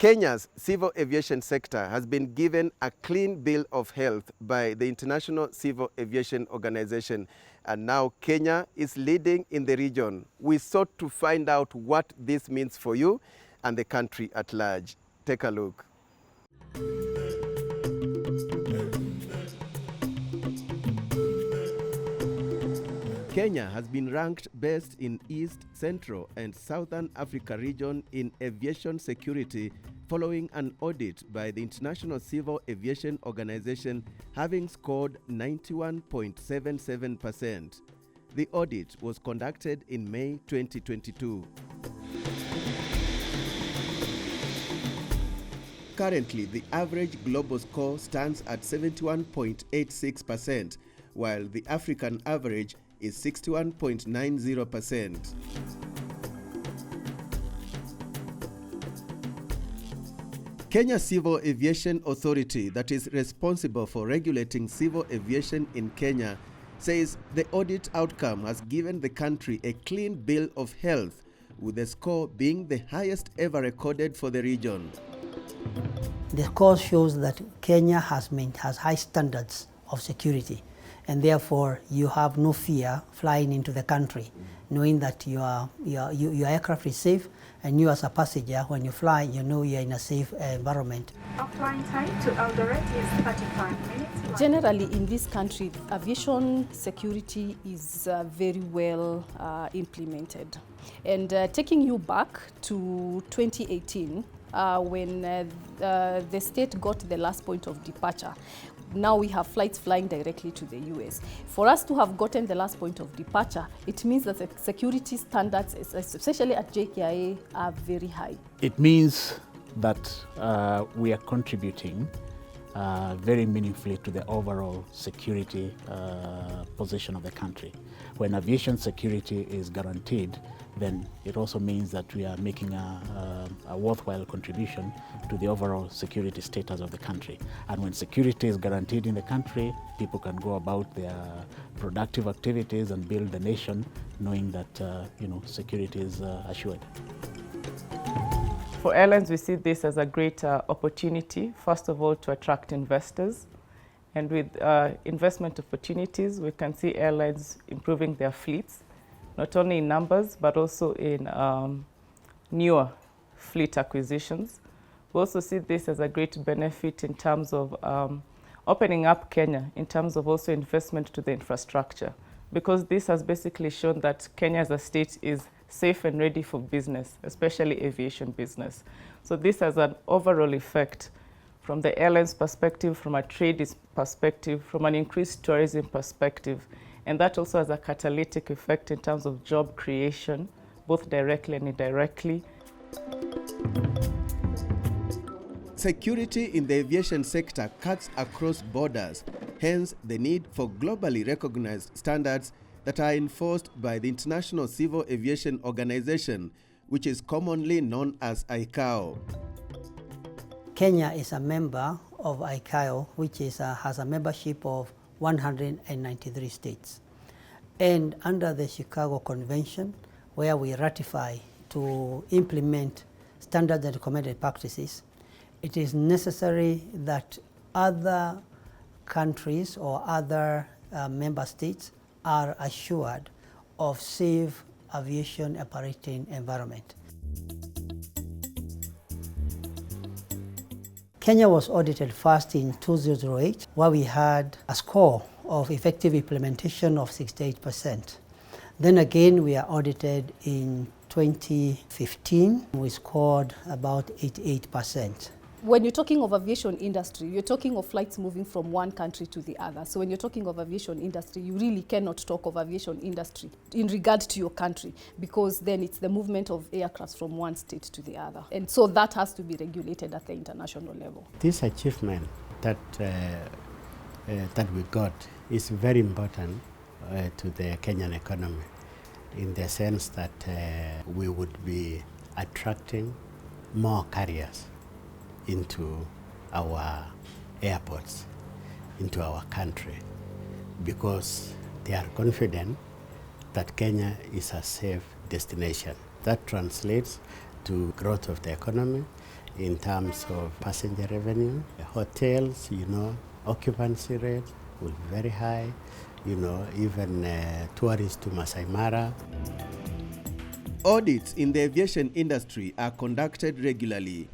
Kenya's civil aviation sector has been given a clean bill of health by the International Civil Aviation Organization, and now Kenya is leading in the region. We sought to find out what this means for you and the country at large. Take a look. Kenya has been ranked best in East, Central, and Southern Africa region in aviation security following an audit by the International Civil Aviation Organization, having scored 91.77%. The audit was conducted in May 2022. Currently, the average global score stands at 71.86%, while the African average is 61.90%. Kenya Civil Aviation Authority, that is responsible for regulating civil aviation in Kenya, says the audit outcome has given the country a clean bill of health, with the score being the highest ever recorded for the region. The score shows that Kenya has high standards of security, and therefore you have no fear flying into the country, knowing that your aircraft is safe, and you as a passenger, when you fly, you know you're in a safe environment. Our flying time to Eldoret is 35 minutes. Generally in this country, aviation security is very well implemented. And taking you back to 2018, when the state got the last point of departure, now we have flights flying directly to the US. For us to have gotten the last point of departure, it means that the security standards, especially at JKIA, are very high. It means that we are contributing very meaningfully to the overall security position of the country. When aviation security is guaranteed, then it also means that we are making a worthwhile contribution to the overall security status of the country. And when security is guaranteed in the country, people can go about their productive activities and build the nation, knowing that security is assured. For airlines, we see this as a great opportunity, first of all, to attract investors. And with investment opportunities, we can see airlines improving their fleets, not only in numbers, but also in newer fleet acquisitions. We also see this as a great benefit in terms of opening up Kenya, in terms of also investment to the infrastructure, because this has basically shown that Kenya as a state is safe and ready for business, especially aviation business. So this has an overall effect from the airlines perspective, from a trade perspective, from an increased tourism perspective. And that also has a catalytic effect in terms of job creation, both directly and indirectly. Security in the aviation sector cuts across borders, hence the need for globally recognized standards that are enforced by the International Civil Aviation Organization, which is commonly known as ICAO. Kenya is a member of ICAO, which has a membership of 193 states. And under the Chicago Convention, where we ratify to implement standards and recommended practices, it is necessary that other countries or other member states are assured of safe aviation operating environment. Kenya was audited first in 2008, where we had a score of effective implementation of 68%. Then again, we are audited in 2015. We scored about 88%. When you're talking of aviation industry, you're talking of flights moving from one country to the other. So when you're talking of aviation industry, you really cannot talk of aviation industry in regard to your country, because then it's the movement of aircraft from one state to the other. And so that has to be regulated at the international level. This achievement that we got is very important to the Kenyan economy, in the sense that we would be attracting more carriers into our airports, into our country, because they are confident that Kenya is a safe destination. That translates to growth of the economy. in terms of passenger revenue. Hotels, occupancy rates will be very high, even tourists to Masai Mara. Audits in the aviation industry are conducted regularly.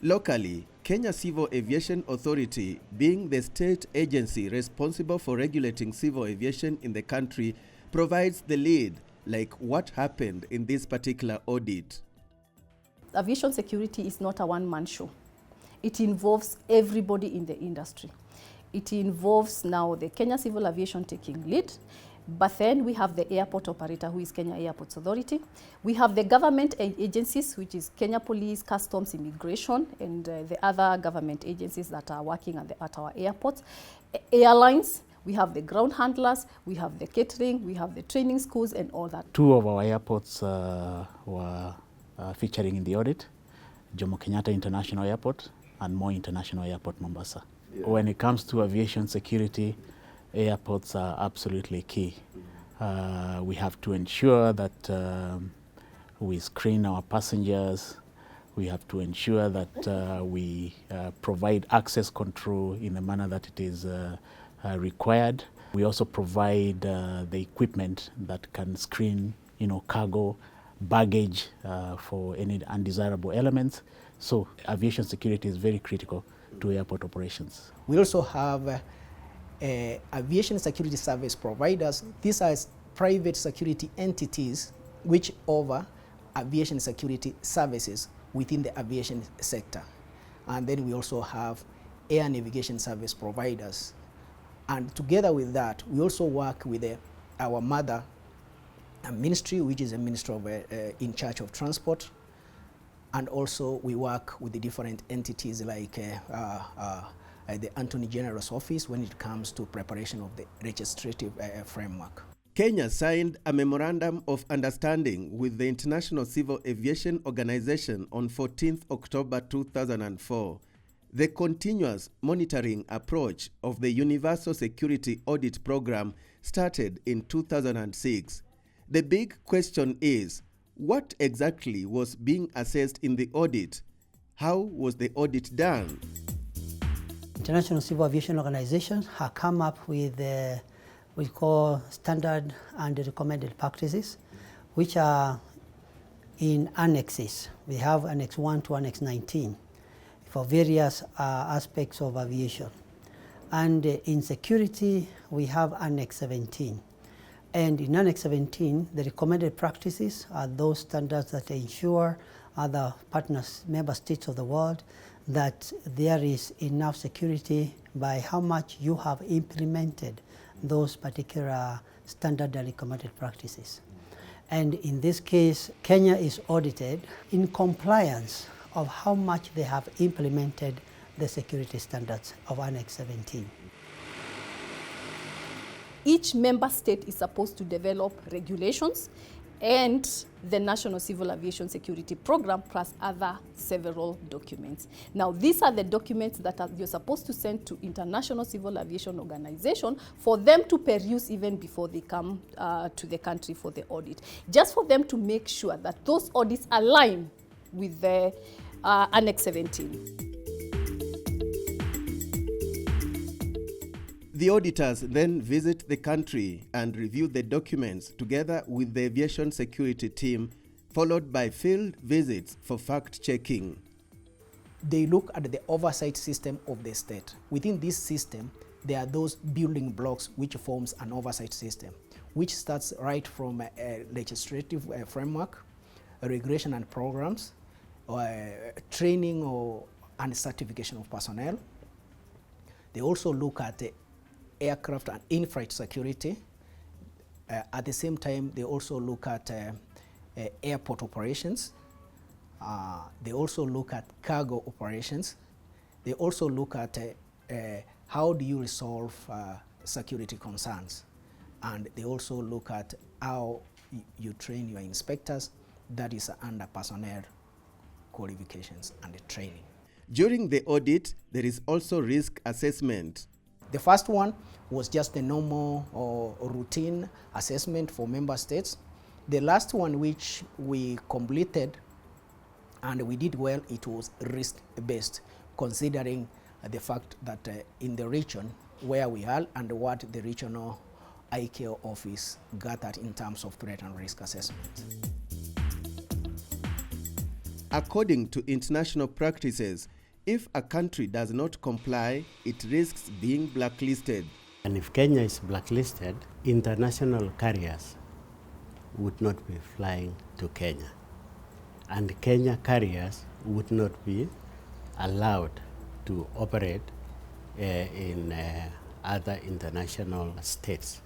Locally, Kenya Civil Aviation Authority, being the state agency responsible for regulating civil aviation in the country, provides the lead, like what happened in this particular audit. Aviation security is not a one-man show. It involves everybody in the industry. It involves now the Kenya Civil Aviation taking lead, but then we have the airport operator, who is Kenya Airports Authority. We have the government agencies, which is Kenya Police, Customs, Immigration, and the other government agencies that are working at our airports. Airlines, we have the ground handlers, we have the catering, we have the training schools, and all that. 2 of our airports were featuring in the audit: Jomo Kenyatta International Airport and Moi International Airport, Mombasa. Yeah. When it comes to aviation security, airports are absolutely key. We have to ensure that we screen our passengers. We have to ensure that we provide access control in the manner that it is required. We also provide the equipment that can screen, cargo, baggage for any undesirable elements. So aviation security is very critical to airport operations. We also have aviation security service providers. These are private security entities which offer aviation security services within the aviation sector. And then we also have air navigation service providers. And together with that, we also work with our mother ministry, which is a ministry of, in charge of transport. And also we work with the different entities like the Attorney General's office when it comes to preparation of the legislative framework. Kenya signed a memorandum of understanding with the International Civil Aviation Organization on 14th October 2004. The continuous monitoring approach of the Universal Security Audit Program started in 2006. The big question is, what exactly was being assessed in the audit? How was the audit done? International Civil Aviation Organization have come up with what we call standard and recommended practices, which are in annexes. We have Annex 1 to Annex 19 for various aspects of aviation. And in security, we have Annex 17. And in Annex 17, the recommended practices are those standards that ensure other partners, member states of the world, that there is enough security by how much you have implemented those particular standard and recommended practices. And in this case, Kenya is audited in compliance of how much they have implemented the security standards of Annex 17. Each member state is supposed to develop regulations and the National Civil Aviation Security Program plus other several documents. Now, these are the documents that you're supposed to send to International Civil Aviation Organization for them to peruse even before they come to the country for the audit, just for them to make sure that those audits align with the Annex 17. The auditors then visit the country and review the documents together with the aviation security team, followed by field visits for fact-checking. They look at the oversight system of the state. Within this system, there are those building blocks which forms an oversight system, which starts right from a legislative framework, regulation and programs, training and certification of personnel. They also look at the aircraft and in-flight security. At the same time, they also look at airport operations. They also look at cargo operations. They also look at how do you resolve security concerns. And they also look at how you train your inspectors, that is under personnel qualifications and training. During the audit, there is also risk assessment. The first one was just a normal or routine assessment for member states. The last one, which we completed, And we did well. It was risk-based, considering the fact that in the region where we are and what the regional ICAO office gathered in terms of threat and risk assessment. According to international practices, if a country does not comply, it risks being blacklisted. And if Kenya is blacklisted, international carriers would not be flying to Kenya. And Kenya carriers would not be allowed to operate in other international states.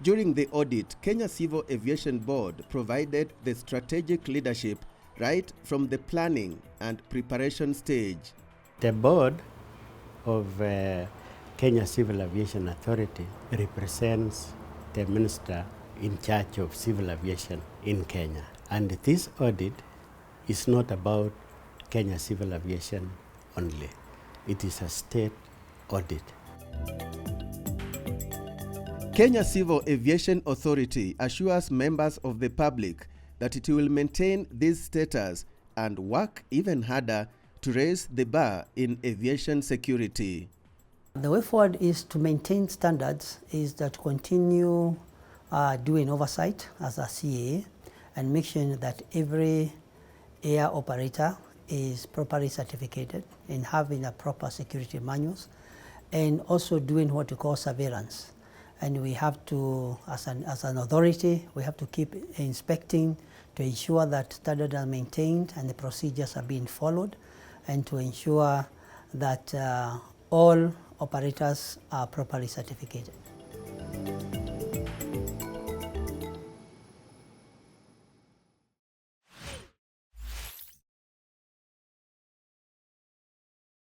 During the audit, Kenya Civil Aviation Board provided the strategic leadership right from the planning and preparation stage. The board of Kenya Civil Aviation Authority represents the minister in charge of civil aviation in Kenya. And this audit is not about Kenya Civil Aviation only. It is a state audit. Kenya Civil Aviation Authority assures members of the public that it will maintain this status and work even harder to raise the bar in aviation security. The way forward is to maintain standards, is that continue doing oversight as a CA and make sure that every air operator is properly certificated and having a proper security manuals, and also doing what we call surveillance. And we have to, as an authority, we have to keep inspecting to ensure that standards are maintained and the procedures are being followed, and to ensure that all operators are properly certificated.